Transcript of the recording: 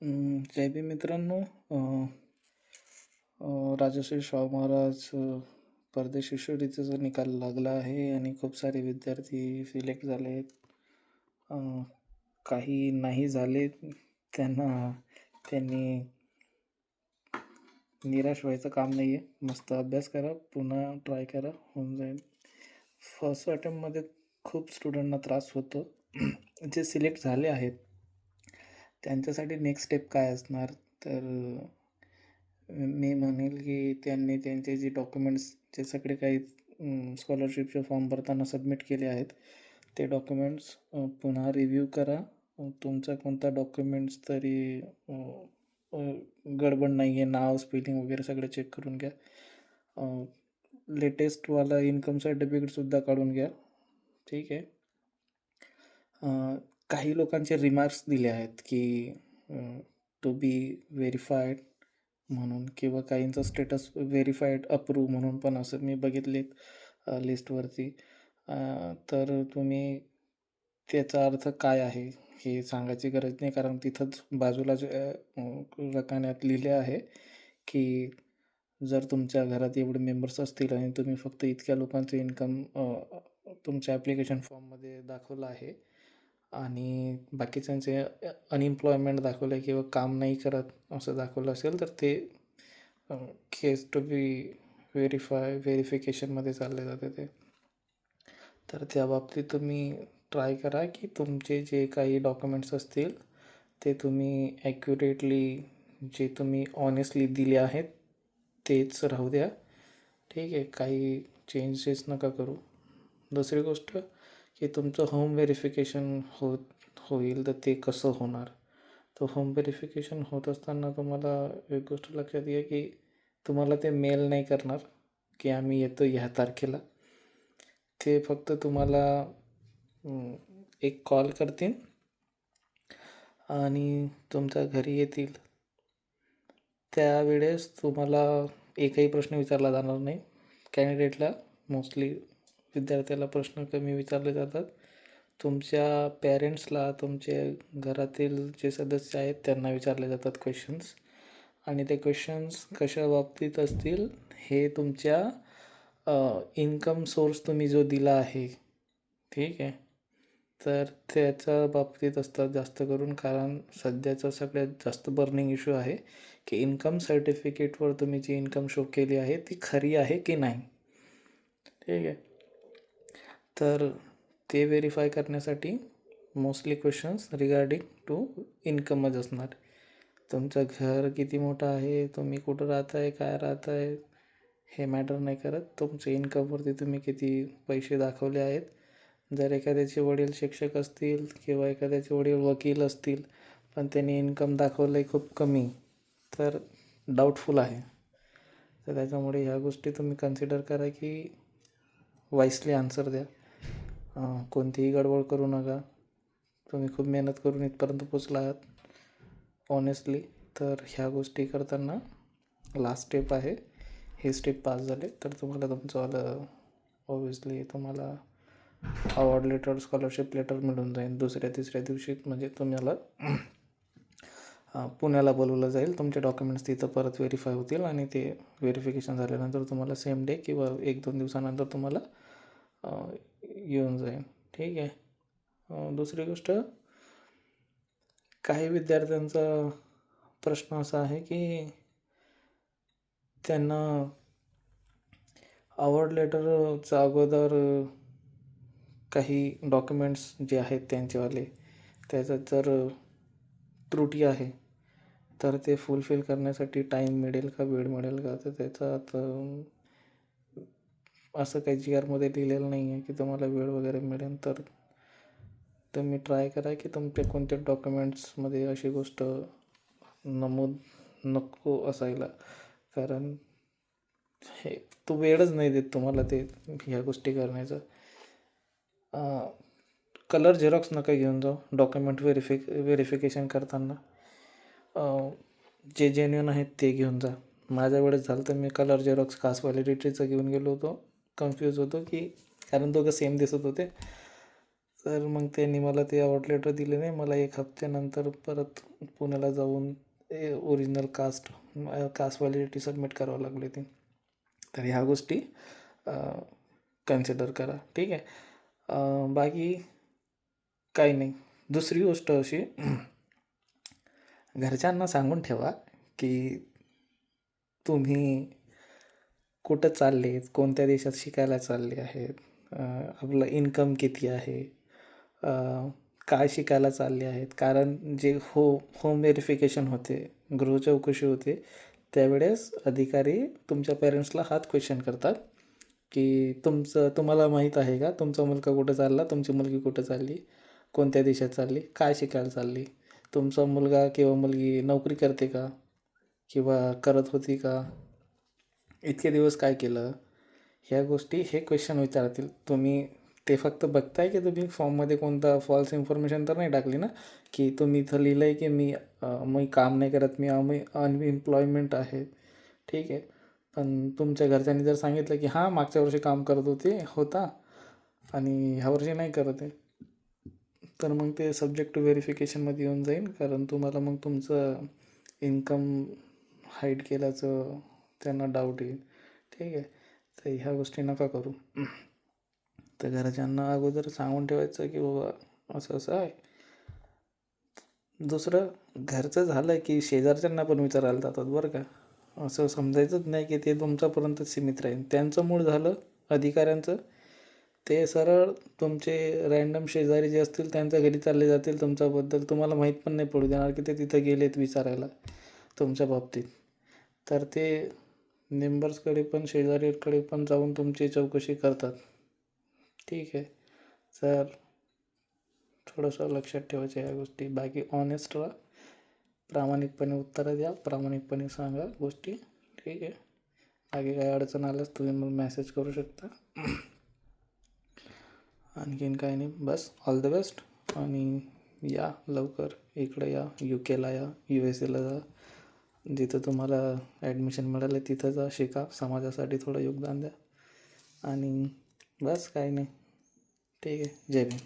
जय भीम मित्रांनो. राजश्री शाहू महाराज परदेश शिष्यवृत्तीचा जो निकाल लागला आहे आणि खूप सारे विद्यार्थी सिलेक्ट झाले आहेत. काही नाही झाले, त्यांनी निराश व्हायचं काम नाही आहे. मस्त अभ्यास करा, पुन्हा ट्राय करा, होऊन जाईल. फर्स्ट अटेम्प्टमध्ये खूप स्टुडंटना त्रास होतो. जे सिलेक्ट झाले आहेत त्यांच्यासाठी नेक्स्ट स्टेप काय असणार, तर मी म्हणेल की त्यांनी त्यांचे जे डॉक्युमेंट्स जे सगळे काही स्कॉलरशिपचे फॉर्म भरताना सबमिट केले आहेत ते डॉक्युमेंट्स पुन्हा रिव्ह्यू करा. तुमचा कोणता डॉक्युमेंट्स तरी गडबड नाही आहे, नाव स्पेलिंग वगैरे सगळं चेक करून घ्या. लेटेस्टवाला इन्कम सर्टिफिकेटसुद्धा काढून घ्या. ठीक आहे. काही लोकांचे रिमार्क्स दिले आहेत की टू बी व्हेरीफाईड म्हणून, किंवा काहींचं स्टेटस व्हेरीफाईड अप्रूव्ह म्हणून पण असं मी बघितलेत लिस्टवरती. तर तुम्ही त्याचा अर्थ काय आहे हे सांगायची गरज नाही, कारण तिथंच बाजूला रकान्यात लिहिले आहे की जर तुमच्या घरात एवढे मेंबर्स असतील आणि तुम्ही फक्त इतक्या लोकांचं इन्कम तुमच्या ॲप्लिकेशन फॉर्ममध्ये दाखवलं आहे आणि बाकीच्यांचे अनएम्प्लॉयमेंट दाखवलं आहे किंवा काम नाही करत असं दाखवलं असेल, तर ते केस टू बी व्हेरिफिकेशनमध्ये चालले जाते ते. तर त्या बाबतीत तुम्ही ट्राय करा की तुमचे जे काही डॉक्युमेंट्स असतील ते तुम्ही ॲक्युरेटली, जे तुम्ही ऑनेस्टली दिले आहेत तेच राहू द्या. ठीक आहे, काही चेंजेस नका करू. दुसरी गोष्ट की तुमचं होम व्हेरिफिकेशन होईल तर ते कसं होणार. तर होम व्हेरिफिकेशन होत असताना तुम्हाला एक गोष्ट लक्षात घ्या की तुम्हाला ते मेल नाही करणार की आम्ही येतो ह्या तारखेला. ते फक्त तुम्हाला एक कॉल करतील आणि तुमच्या घरी येतील. त्यावेळेस तुम्हाला एकही प्रश्न विचारला जाणार नाही. कॅन्डिडेटला मोस्टली विद्यार्थ्याला प्रश्न कमी विचारले जातात. तुमच्या पेरेंट्सला, तुमचे घरातील जे सदस्य आहेत त्यांना विचारले जातात क्वेश्चन्स, आणि ते क्वेश्चन्स कशा बाबतीत असतील हे तुमच्या इन्कम सोर्स तुम्ही जो दिला आहे, ठीक आहे, तर त्याच्या बाबतीत असतात जास्त करून. कारण सध्याचा सगळ्यात जास्त बर्निंग इश्यू आहे की इन्कम सर्टिफिकेटवर तुम्ही जी इन्कम शो केली आहे ती खरी आहे की नाही. ठीक आहे. तर ते व्हेरीफाय करण्यासाठी मोस्टली क्वेश्चन्स रिगार्डिंग टू इन्कमच असणार. तुमचं घर किती मोठं आहे, तुम्ही कुठं राहत आहे, काय राहत आहे, हे मॅटर नाही करत. तुमच्या इन्कमवरती तुम्ही किती पैसे दाखवले आहेत. जर एखाद्याचे वडील शिक्षक असतील किंवा एखाद्याचे वडील वकील असतील पण त्यांनी इन्कम दाखवलं आहे खूप कमी, तर डाऊटफुल आहे. तर त्याच्यामुळे ह्या गोष्टी तुम्ही कन्सिडर करा की वाईसली आन्सर द्या. कोणतीही गडबड करू नका. तुम्ही खूप मेहनत करून इथपर्यंत पोचला आहात ऑनेस्टली. तर ह्या गोष्टी करताना लास्ट स्टेप आहे, हे स्टेप पास झाले तर तुम्हाला तुमचं ऑब्वियसली तुम्हाला अवॉर्ड लेटर, स्कॉलरशिप लेटर मिळून जाईल दुसऱ्या तिसऱ्या दिवशी. म्हणजे तुम्हाला पुण्याला बोलवलं जाईल, तुमचे डॉक्युमेंट्स तिथं परत व्हेरीफाय होतील आणि ते व्हेरिफिकेशन झाल्यानंतर तुम्हाला सेम डे किंवा 1-2 दिवसानंतर तुम्हाला येऊन जाईल. ठीक आहे. दुसरी गोष्ट, काही विद्यार्थ्यांचा प्रश्न असा आहे की त्यांना अवॉर्ड लेटरच्या अगोदर काही डॉक्युमेंट्स जे आहेत त्यांचेवाले, त्याच्यात जर त्रुटी आहे तर ते फुलफिल करण्यासाठी टाईम मिळेल का, वेळ मिळेल का. तर त्याच्यात असं काही जी आरमध्ये लिहिलेलं नाही आहे की तुम्हाला वेळ वगैरे मिळेल. तर तुम्ही ट्राय करा की तुमच्या कोणत्या डॉक्युमेंट्समध्ये अशी गोष्ट नमूद नको असायला, कारण हे तो वेळच नाही देत तुम्हाला ते ह्या गोष्टी करण्याचं. कलर झेरॉक्स नका घेऊन जाऊ डॉक्युमेंट व्हेरिफिकेशन करताना. जे जेन्युन आहेत ते घेऊन जा. माझ्या वेळेस झालं तर मी कलर झेरॉक्स कास्ट व्हॅलिडिटीचं घेऊन गेलो होतो. कन्फ्यूज होतो की कारण दोघं सेम दिसत होते. तर मग त्यांनी मला ते ऑफर लेटर दिले नाही. मला 1 हफ्त्यानंतर परत पुण्याला जाऊन ओरिजिनल कास्ट व्हॅलिडिटी सबमिट करावं लागली ती. तर ह्या गोष्टी कन्सिडर करा, ठीक आहे. बाकी काही नाही. दुसरी गोष्ट अशी, घरच्यांना सांगून ठेवा की तुम्ही कुठं चालले, कोणत्या देशात शिकायला चालले आहेत, आपलं इन्कम किती आहे, काय शिकायला चालले आहेत. कारण जे होम व्हेरिफिकेशन होते, गृहचौकशी होते, त्यावेळेस अधिकारी तुमच्या पेरेंट्सला हाच क्वेश्चन करतात की तुम्हाला माहीत आहे का तुमचा मुलगा कुठं चालला, तुमची मुलगी कुठं चालली, कोणत्या देशात चालली, काय शिकायला चालली, तुमचा मुलगा किंवा मुलगी नोकरी करते का किंवा करत होती का, इतके दिवस काय केलं. ह्या गोष्टी हे क्वेश्चन विचारतील. तुम्ही ते फक्त बघताय की तुम्ही फॉर्ममध्ये कोणता फॉल्स इन्फॉर्मेशन तर नाही टाकली ना, की तुम्ही इथं लिहिलं आहे की मी काम नाही करत, मी अनएम्प्लॉयमेंट आहे, ठीक आहे. पण तुमच्या घरच्यांनी जर सांगितलं की हां मागच्या वर्षी काम करत होता आणि ह्या वर्षी नाही करत आहे, तर मग ते सब्जेक्ट टू व्हेरिफिकेशनमध्ये येऊन जाईल. कारण तुम्हाला मग तुमचं इन्कम हाईड केल्याचं त्यांना डाऊट येईल, ठीक आहे. तर ह्या गोष्टी नका करू. तर घरच्यांना अगोदर सांगून ठेवायचं की बाबा असं असं आहे. दुसरं, घरचं झालं की शेजारच्यांना पण विचारायला जातात बरं का. असं समजायचंच नाही की ते तुमच्यापर्यंत सीमित राहील. त्यांचं मूळ झालं अधिकाऱ्यांचं, ते सरळ तुमचे रँडम शेजारी जे असतील त्यांच्या घरी चालले जातील तुमच्याबद्दल. तुम्हाला माहीत पण नाही पडू देणार की ते तिथं गेलेत विचारायला तुमच्या बाबतीत. तर ते नेंबर्सकडे पण शेजारीकडे पण जाऊन तुमची चौकशी करतात, ठीक आहे. तर थोडंसं लक्षात ठेवायचं ह्या गोष्टी. बाकी ऑनेस्ट राहा, प्रामाणिकपणे उत्तरं द्या, प्रामाणिकपणे सांगा गोष्टी, ठीक आहे. बाकी काही अडचण आल्यास तुम्ही मग मेसेज करू शकता. आणखीन काही नाही, बस ऑल द बेस्ट. आणि या लवकर इकडं या, UK ला या, USA ला जा, जिथं तुम्हाला ॲडमिशन मिळालं तिथं जा, शिका, समाजासाठी थोडं योगदान द्या. आणि बस काही नाही, ठीक आहे. जय भीम.